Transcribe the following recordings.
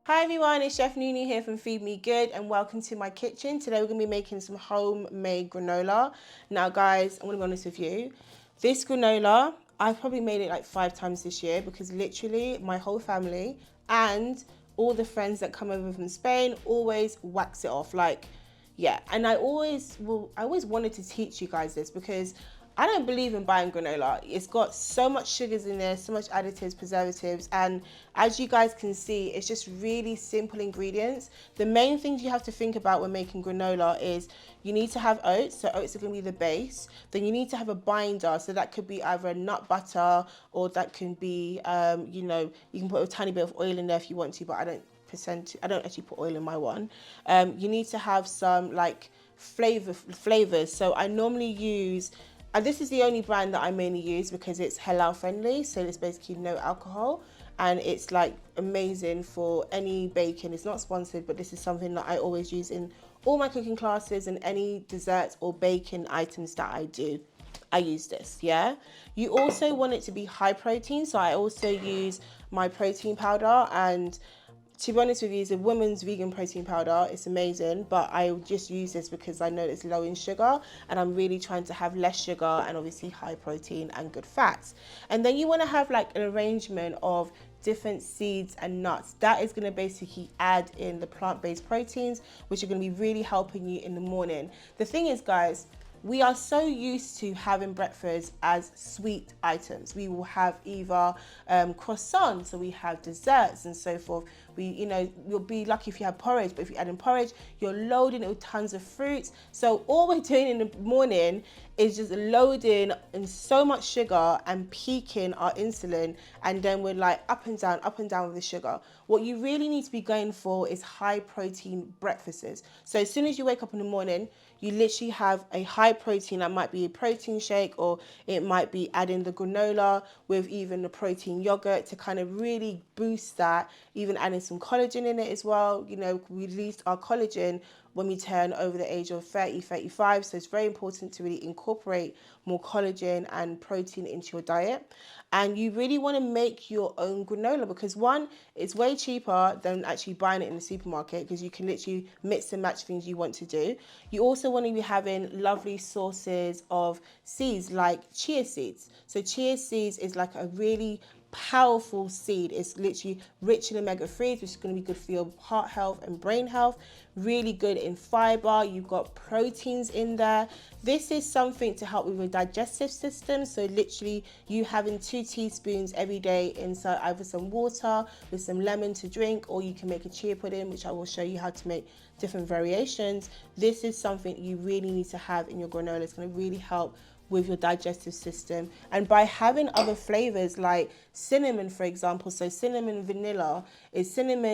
Hi everyone, it's Chef Nuni here from Feed Me Good and welcome to my kitchen. Today we're going to be making some homemade granola. Now guys, I'm going to be honest with you. This granola, I've probably made it like 5 times this year because literally my whole family and all the friends that come over from Spain always wax it off. Yeah, and I always wanted to teach you guys this because I don't believe in buying granola. It's got so much sugars in there, so much additives, preservatives, and as you guys can see, it's just really simple ingredients. The main things you have to think about when making granola is you need to have oats, so oats are going to be the base. Then you need to have a binder, so that could be either a nut butter or that can be, you can put a tiny bit of oil in there if you want to, but I don't actually put oil in my one. You need to have some like flavors. So I normally use, and this is the only brand that I mainly use because it's halal friendly. So it's basically no alcohol and it's like amazing for any baking. It's not sponsored, but this is something that I always use in all my cooking classes and any desserts or baking items that I do. I use this, yeah. You also want it to be high protein, so I also use my protein powder, and to be honest with you, it's a woman's vegan protein powder. It's amazing, but I just use this because I know it's low in sugar and I'm really trying to have less sugar and obviously high protein and good fats. And then you want to have like an arrangement of different seeds and nuts. That is going to basically add in the plant-based proteins, which are going to be really helping you in the morning. The thing is, guys, we are so used to having breakfast as sweet items. We will have either croissants, or we have desserts and so forth. You'll be lucky if you have porridge, but if you add in porridge, you're loading it with tons of fruits. So all we're doing in the morning is just loading in so much sugar and peaking our insulin, and then we're like up and down with the sugar. What you really need to be going for is high protein breakfasts. So as soon as you wake up in the morning, you literally have a high protein. That might be a protein shake, or it might be adding the granola with even the protein yogurt to kind of really boost that, even adding some collagen in it as well. We release our collagen when we turn over the age of 30, 35. So it's very important to really incorporate more collagen and protein into your diet. And you really want to make your own granola because one, it's way cheaper than actually buying it in the supermarket because you can literally mix and match things you want to do. You also want to be having lovely sources of seeds like chia seeds. So chia seeds is like a really powerful seed. It's literally rich in omega-3s, which is going to be good for your heart health and brain health. Really good in fiber. You've got proteins in there. This is something to help with your digestive system. So literally you having 2 teaspoons every day inside either some water with some lemon to drink, or you can make a chia pudding, which I will show you how to make different variations. This is something you really need to have in your granola. It's going to really help with your digestive system. And by having other flavors like cinnamon, for example, so cinnamon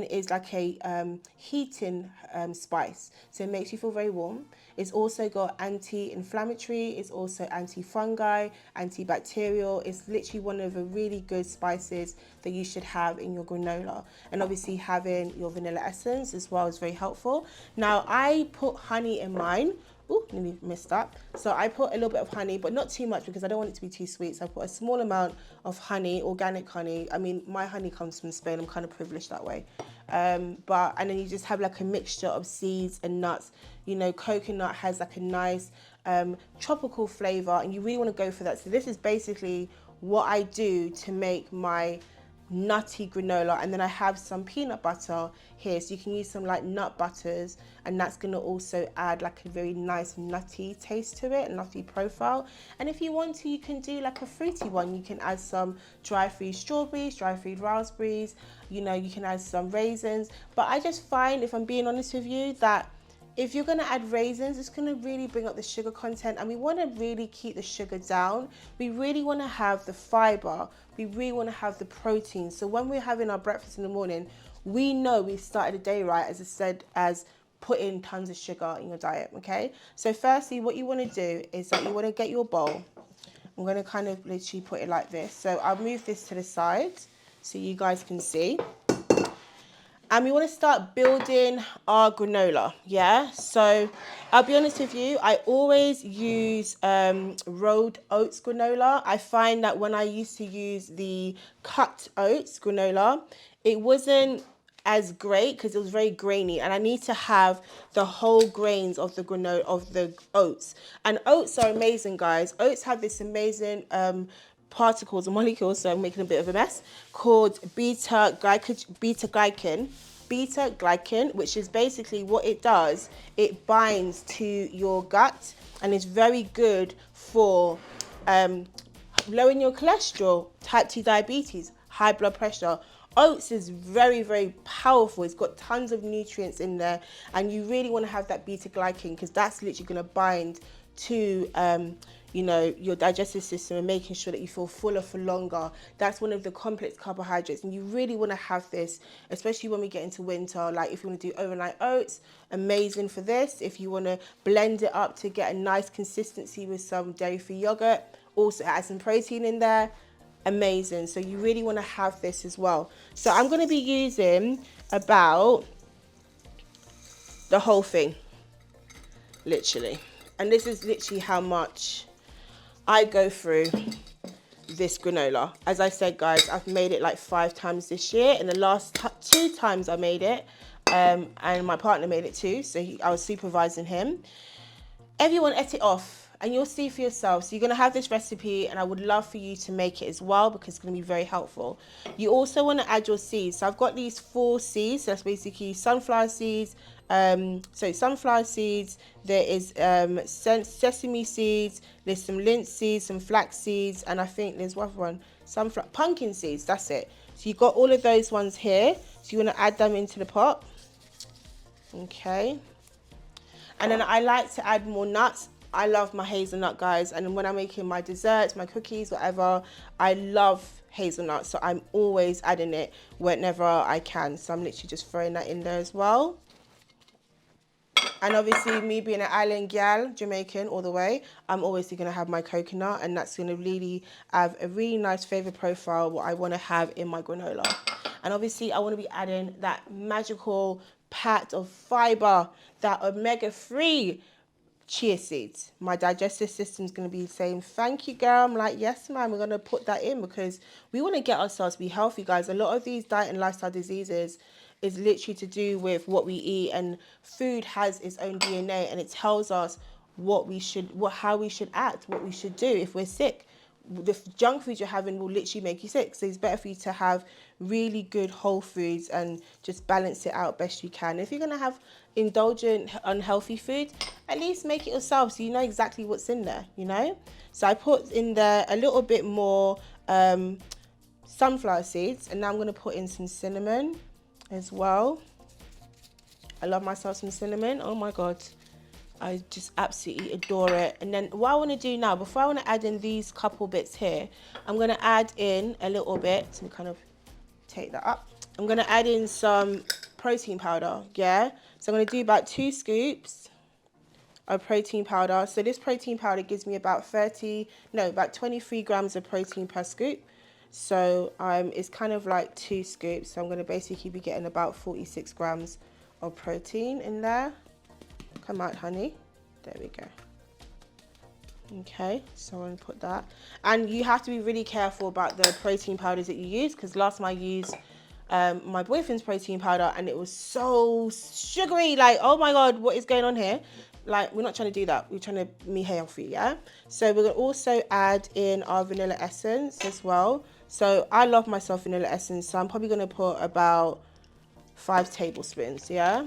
is like a heating spice, so it makes you feel very warm. It's also got anti-inflammatory, it's also anti-fungi, antibacterial. It's literally one of the really good spices that you should have in your granola. And obviously having your vanilla essence as well is very helpful. Now I put honey in mine. Oh, nearly missed that. So I put a little bit of honey, but not too much because I don't want it to be too sweet. So I put a small amount of honey, organic honey. I mean, my honey comes from Spain. I'm kind of privileged that way. And then you just have like a mixture of seeds and nuts. Coconut has like a nice tropical flavor, and you really want to go for that. So this is basically what I do to make my nutty granola. And then I have some peanut butter here, so you can use some like nut butters, and that's going to also add like a very nice nutty taste to it, nutty profile. And if you want to, you can do like a fruity one. You can add some dry freeze strawberries, dry freeze raspberries, you can add some raisins. But I just find, if I'm being honest with you, that if you're going to add raisins, it's going to really bring up the sugar content, and we want to really keep the sugar down. We really want to have the fiber. We really want to have the protein. So when we're having our breakfast in the morning, we know we've started the day right, as I said, as putting tons of sugar in your diet, okay? So firstly, what you want to do is that you want to get your bowl. I'm going to kind of literally put it like this. So I'll move this to the side so you guys can see. And we want to start building our granola, yeah? So I'll be honest with you, I always use rolled oats granola. I find that when I used to use the cut oats granola, it wasn't as great because it was very grainy, and I need to have the whole grains of the granola, of the oats. And oats are amazing, guys. Oats have this amazing particles and molecules, so I'm making a bit of a mess, called beta glycan, which is basically what it does. It binds to your gut and is very good for lowering your cholesterol, type 2 diabetes, high blood pressure. Oats is very, very powerful. It's got tons of nutrients in there, and you really want to have that beta glycan because that's literally going to bind to you know, your digestive system and making sure that you feel fuller for longer. That's one of the complex carbohydrates, and you really want to have this, especially when we get into winter. Like if you want to do overnight oats, amazing for this. If you want to blend it up to get a nice consistency with some dairy-free yogurt, also add some protein in there, amazing. So you really want to have this as well. So I'm going to be using about the whole thing, literally. And this is literally how much I go through this granola. As I said, guys, I've made it like 5 times this year. And the last 2 times I made it, and my partner made it too, so I was supervising him. Everyone ate it off, and you'll see for yourself. So you're going to have this recipe, and I would love for you to make it as well because it's going to be very helpful. You also want to add your seeds. So I've got these 4 seeds. So that's basically sunflower seeds. Sunflower seeds, there is sesame seeds, there's some linseed seeds, some flax seeds, and I think there's one, pumpkin seeds, that's it. So you've got all of those ones here. So you want to add them into the pot. Okay. And then I like to add more nuts. I love my hazelnut, guys. And when I'm making my desserts, my cookies, whatever, I love hazelnut. So I'm always adding it whenever I can. So I'm literally just throwing that in there as well. And obviously, me being an island gal, Jamaican all the way, I'm always going to have my coconut, and that's going to really have a really nice flavor profile, what I want to have in my granola. And obviously, I want to be adding that magical pat of fiber, that omega-3 chia seeds. My digestive system's going to be saying, thank you, girl. I'm like, yes, ma'am, we're going to put that in because we want to get ourselves to be healthy, guys. A lot of these diet and lifestyle diseases is literally to do with what we eat, and food has its own DNA, and it tells us how we should act, what we should do if we're sick. The junk food you're having will literally make you sick. So it's better for you to have really good whole foods and just balance it out best you can. If you're going to have indulgent, unhealthy food, at least make it yourself so you know exactly what's in there, you know? So I put in there a little bit more sunflower seeds, and now I'm going to put in some cinnamon as well. I love myself some cinnamon. Oh my God. I just absolutely adore it. And then what I want to do now, before I want to add in these couple bits here, I'm going to add in a little bit to kind of take that up. I'm going to add in some protein powder, yeah? So I'm going to do about 2 scoops of protein powder. So this protein powder gives me about 23 grams of protein per scoop. So it's kind of like 2 scoops. So I'm going to basically be getting about 46 grams of protein in there. Come out, honey. There we go. Okay, so I'm going to put that. And you have to be really careful about the protein powders that you use, because last time I used my boyfriend's protein powder and it was so sugary. Like, oh my God, what is going on here? Like, we're not trying to do that. We're trying to be healthy, yeah? So we're going to also add in our vanilla essence as well. So I love myself vanilla essence, so I'm probably going to put about 5 tablespoons, yeah?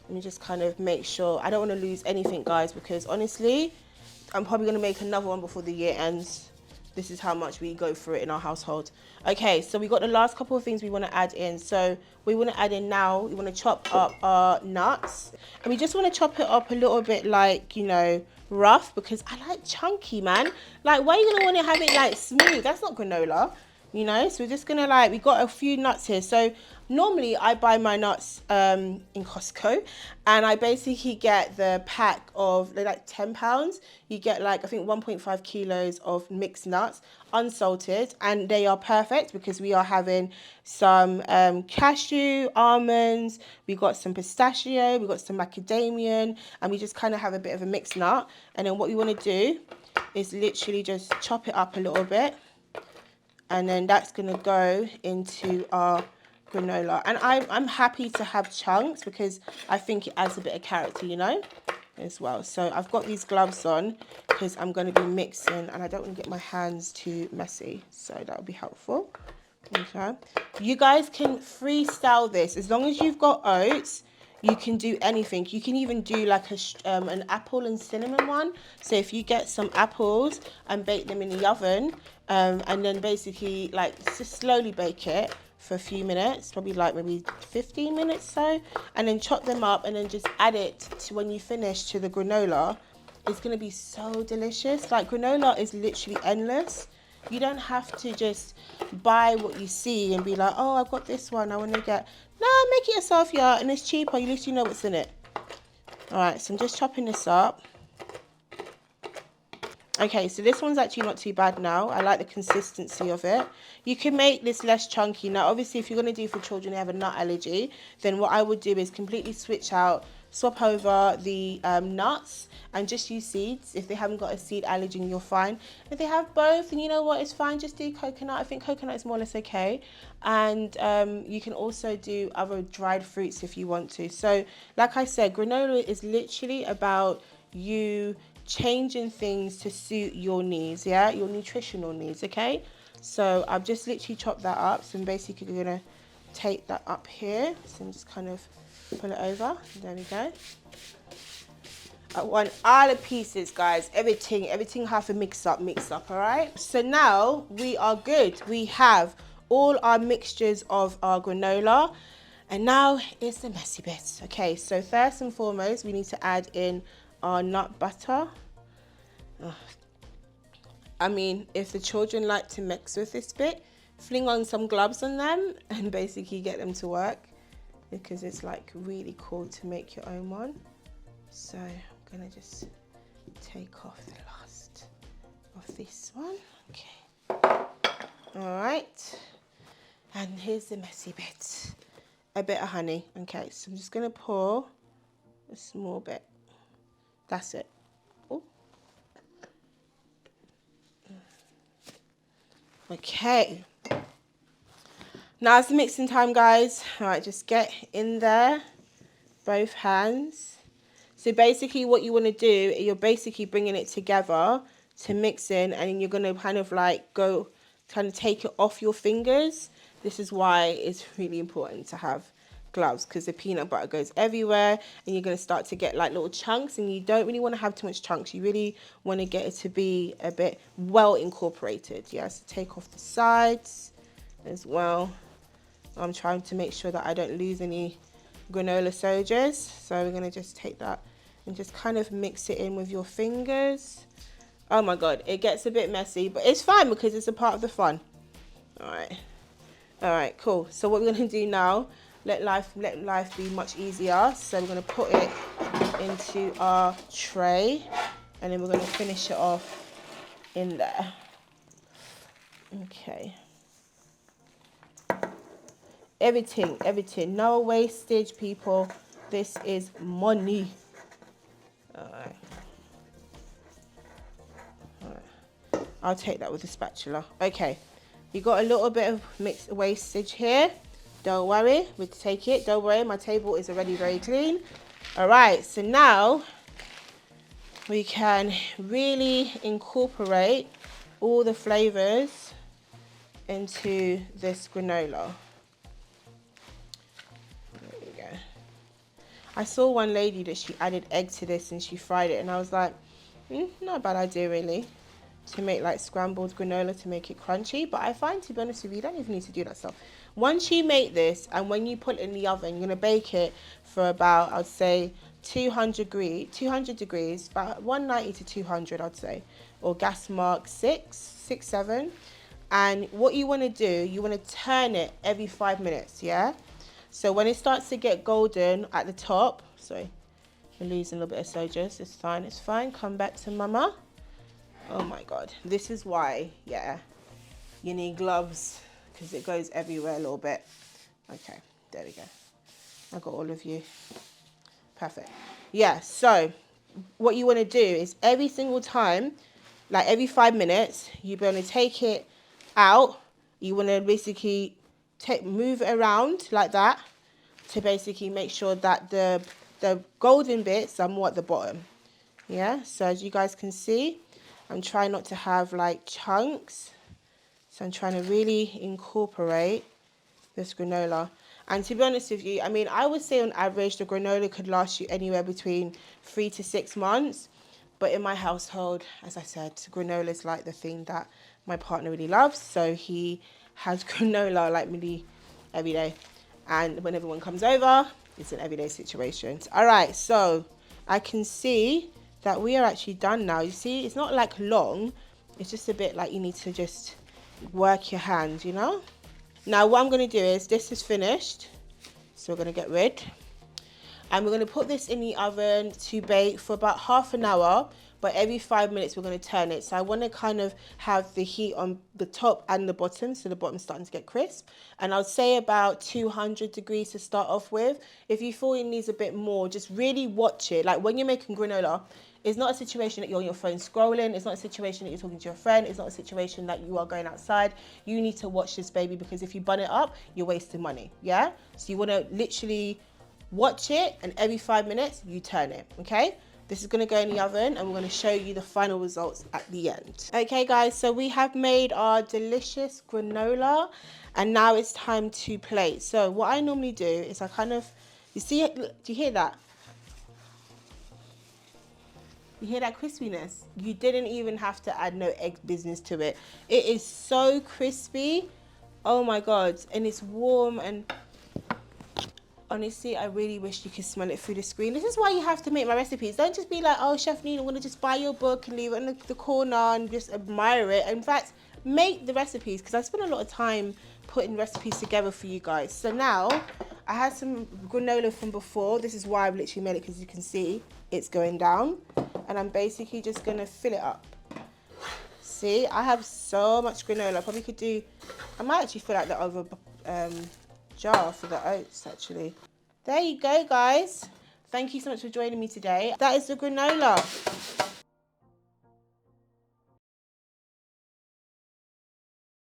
Let me just kind of make sure. I don't want to lose anything, guys, because honestly, I'm probably going to make another one before the year ends. This is how much we go through it in our household. Okay, so we got the last couple of things we want to add in. So we want to add in now, we want to chop up our nuts. And we just want to chop it up a little bit like, you know, rough, because I like chunky, man. Like, why are you going to want to have it like smooth? That's not granola, you know? So we're just going to we got a few nuts here. So normally I buy my nuts in Costco, and I basically get the pack of, they're like £10. You get I think 1.5 kilos of mixed nuts, unsalted, and they are perfect because we are having some cashew, almonds, we got some pistachio, we got some macadamia, and we just kind of have a bit of a mixed nut. And then what we want to do is literally just chop it up a little bit, and then that's going to go into our granola. And I'm happy to have chunks because I think it adds a bit of character, you know, as well. So I've got these gloves on because I'm going to be mixing and I don't want to get my hands too messy. So that'll be helpful. Okay. You guys can freestyle this. As long as you've got oats, you can do anything. You can even do like an apple and cinnamon one. So if you get some apples and bake them in the oven, and then basically like just slowly bake it for a few minutes, probably like maybe 15 minutes so, and then chop them up and then just add it to when you finish to the granola. It's going to be so delicious. Like granola is literally endless. You don't have to just buy what you see and be like, oh, I've got this one, I want to get. No, make it yourself, yeah, and it's cheaper. At least you know what's in it. All right, so I'm just chopping this up. Okay, so this one's actually not too bad now. I like the consistency of it. You can make this less chunky. Now, obviously, if you're going to do for children who have a nut allergy, then what I would do is completely swap over the nuts and just use seeds. If they haven't got a seed allergy, you're fine. If they have both, then you know what, it's fine. Just do coconut. I think coconut is more or less okay. And you can also do other dried fruits if you want to. So, like I said, granola is literally about you changing things to suit your needs, yeah, your nutritional needs. Okay, so I've just literally chopped that up, so I'm basically gonna take that up here, so I'm just kind of pull it over. There we go. I want all the pieces, guys, everything have to mix up. All right, so now we are good. We have all our mixtures of our granola, and now it's the messy bits. Okay, so first and foremost, we need to add in our nut butter. I mean, if the children like to mix with this bit, fling on some gloves on them and basically get them to work, because it's like really cool to make your own one. So I'm gonna just take off the last of this one. Okay, all right, and here's the messy bit, a bit of honey. Okay, so I'm just gonna pour a small bit. That's it. Ooh. Okay, now it's the mixing time, guys. All right, just get in there, both hands. So basically what you want to do, you're basically bringing it together to mix in, and then you're going to kind of like kind of take it off your fingers. This is why it's really important to have gloves, because the peanut butter goes everywhere and you're going to start to get like little chunks, and you don't really want to have too much chunks. You really want to get it to be a bit well incorporated. Yeah, so take off the sides as well. I'm trying to make sure that I don't lose any granola soldiers, so we're going to just take that and just kind of mix it in with your fingers. Oh my god, it gets a bit messy, but it's fine because it's a part of the fun. All right, cool. So what we're going to do now, let life be much easier. So we're going to put it into our tray, and then we're going to finish it off in there. Okay. Everything. No wastage, people. This is money. All right. I'll take that with a spatula. Okay. You got a little bit of mixed wastage here. Don't worry, we'll take it. Don't worry, my table is already very clean. All right, so now we can really incorporate all the flavors into this granola. There we go. I saw one lady that she added egg to this and she fried it, and I was like, not a bad idea really, to make like scrambled granola to make it crunchy. But I find, to be honest with you, you don't even need to do that stuff. Once you make this and when you put it in the oven, you're going to bake it for about, I'd say 200 degrees, about 190 to 200, I'd say, or gas mark 7. And what you want to do, you want to turn it every 5 minutes, yeah? So when it starts to get golden at the top, sorry, we're losing a little bit of soldiers, it's fine, come back to mama. Oh my god, this is why, yeah, you need gloves, because it goes everywhere a little bit. Okay, there we go. I got all of you. Perfect. Yeah, so what you want to do is every single time, like every 5 minutes, you're going to take it out. You want to basically move it around like that to basically make sure that the golden bits are more at the bottom. Yeah, so as you guys can see, I'm trying not to have like chunks. So I'm trying to really incorporate this granola. And to be honest with you, I mean, I would say on average, the granola could last you anywhere between 3 to 6 months. But in my household, as I said, granola is like the thing that my partner really loves. So he has granola like really every day. And when everyone comes over, it's an everyday situation. All right, so I can see that we are actually done now. You see, it's not like long. It's just a bit like you need to just work your hand, you know? Now what I'm going to do is, this is finished. So we're going to get rid. And we're going to put this in the oven to bake for about half an hour. But every 5 minutes we're going to turn it. So I want to kind of have the heat on the top and the bottom. So the bottom's starting to get crisp. And I'll say about 200 degrees to start off with. If you feel it needs a bit more, just really watch it. Like when you're making granola, it's not a situation that you're on your phone scrolling. It's not a situation that you're talking to your friend. It's not a situation that you are going outside. You need to watch this baby, because if you bun it up, you're wasting money. Yeah? So you want to literally watch it, and every 5 minutes you turn it. Okay? This is going to go in the oven, and we're going to show you the final results at the end. Okay guys, so we have made our delicious granola, and now it's time to plate. So what I normally do is I kind of, you see it, do you hear that? You hear that crispiness? You didn't even have to add no egg business to it. It is so crispy. Oh my God. And it's warm, and honestly, I really wish you could smell it through the screen. This is why you have to make my recipes. Don't just be like, oh, Chef Nina, I'm going to just buy your book and leave it in the corner and just admire it. In fact, make the recipes, because I spend a lot of time putting recipes together for you guys. So now, I had some granola from before. This is why I've literally made it, because you can see it's going down. And I'm basically just going to fill it up. See, I have so much granola. I probably could do, I might actually fill out the other jar for the oats actually. There you go guys. Thank you so much for joining me today. That is the granola.